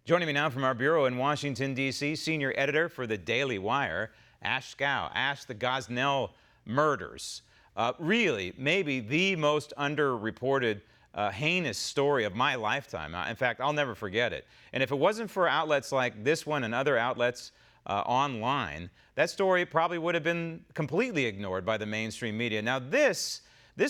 Joining me now from our bureau in Washington, D.C., senior editor for the Daily Wire, Ashe Schow. Ashe, the Gosnell murders. Really, maybe the most underreported heinous story of my lifetime. In fact, I'll never forget it. And if it wasn't for outlets like this one and other outlets online, that story probably would have been completely ignored by the mainstream media. Now this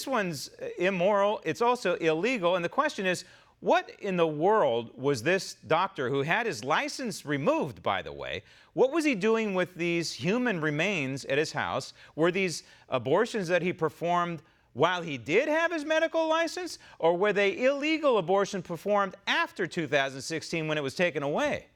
one's immoral, it's also illegal, and the question is, what in the world was this doctor, who had his license removed, by the way, what was he doing with these human remains at his house? Were these abortions that he performed while he did have his medical license, or were they illegal abortions performed after 2016 when it was taken away?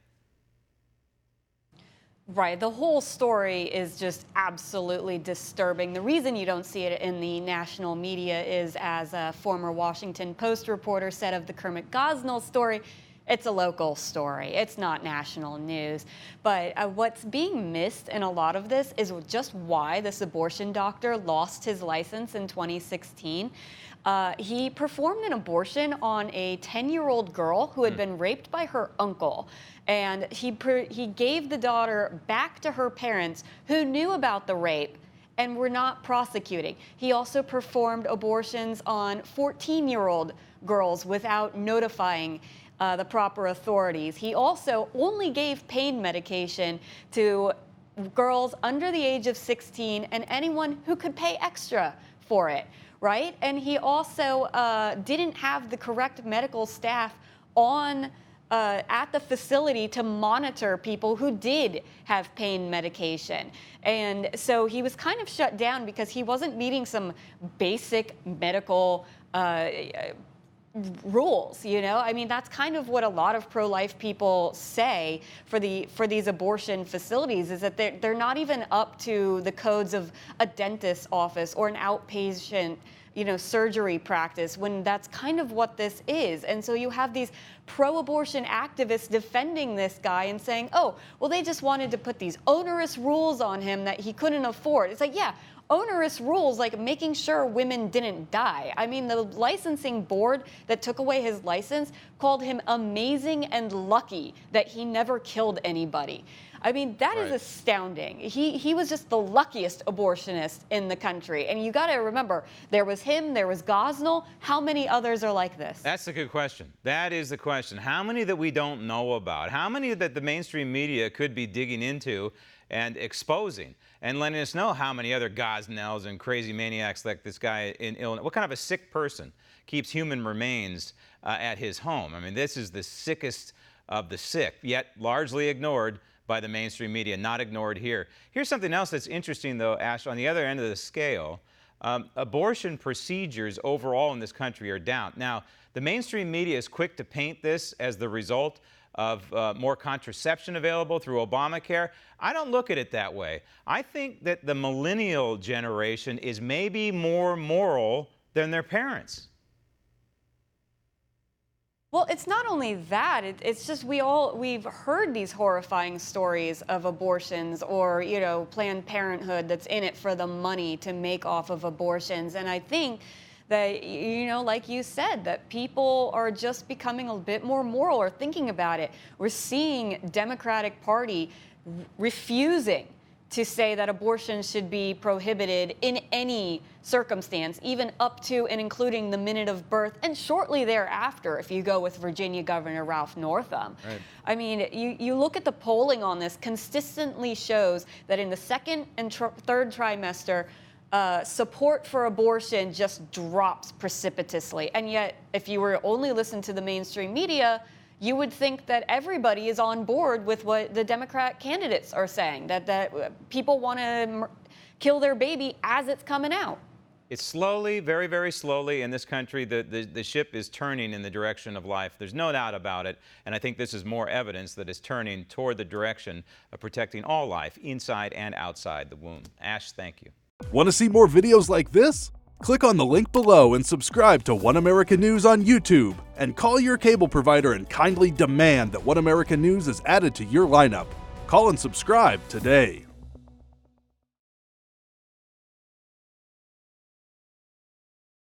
Right. The whole story is just absolutely disturbing. The reason you don't see it in the national media is, as a former Washington Post reporter said of the Kermit Gosnell story, it's a local story. It's not national news. But what's being missed in a lot of this is just why this abortion doctor lost his license in 2016. He performed an abortion on a 10-year-old girl who had been raped by her uncle. And he gave the daughter back to her parents, who knew about the rape and were not prosecuting. He also performed abortions on 14-year-old girls without notifying the proper authorities. He also only gave pain medication to girls under the age of 16 and anyone who could pay extra for it, right? And he also didn't have the correct medical staff on at the facility to monitor people who did have pain medication. And so he was kind of shut down because he wasn't meeting some basic medical rules, you know? I mean, that's kind of what a lot of pro-life people say for these abortion facilities, is that they're not even up to the codes of a dentist's office or an outpatient surgery practice, when that's kind of what this is. And so you have these pro-abortion activists defending this guy and saying, oh, well, they just wanted to put these onerous rules on him that he couldn't afford. It's like, yeah, onerous rules like making sure women didn't die. I mean, the licensing board that took away his license called him amazing and lucky that he never killed anybody. I mean, that is astounding. He was just the luckiest abortionist in the country. And you got to remember, there was him, there was Gosnell. How many others are like this? That's a good question. That is the question. How many that we don't know about? How many that the mainstream media could be digging into and exposing and letting us know how many other Gosnells and crazy maniacs like this guy in Illinois? What kind of a sick person keeps human remains at his home? I mean, this is the sickest of the sick, yet largely ignored by the mainstream media, not ignored here. Here's something else that's interesting, though, Ashe. On the other end of the scale, abortion procedures overall in this country are down. Now, the mainstream media is quick to paint this as the result of more contraception available through Obamacare. I don't look at it that way. I think that the millennial generation is maybe more moral than their parents. Well, it's not only that, it's just we've heard these horrifying stories of abortions or, Planned Parenthood that's in it for the money to make off of abortions. And I think that, like you said, that people are just becoming a bit more moral or thinking about it. We're seeing Democratic Party refusing to say that abortion should be prohibited in any circumstance, even up to and including the minute of birth, and shortly thereafter, if you go with Virginia Governor Ralph Northam. Right. I mean, you look at the polling on this, consistently shows that in the second and third trimester, support for abortion just drops precipitously. And yet, if you were only listen to the mainstream media, you would think that everybody is on board with what the Democrat candidates are saying, that people want to kill their baby as it's coming out. It's slowly, very, very slowly in this country, the ship is turning in the direction of life. There's no doubt about it. And I think this is more evidence that it's turning toward the direction of protecting all life inside and outside the womb. Ashe, thank you. Want to see more videos like this? Click on the link below and subscribe to One America News on YouTube, and call your cable provider and kindly demand that One America News is added to your lineup. Call and subscribe today.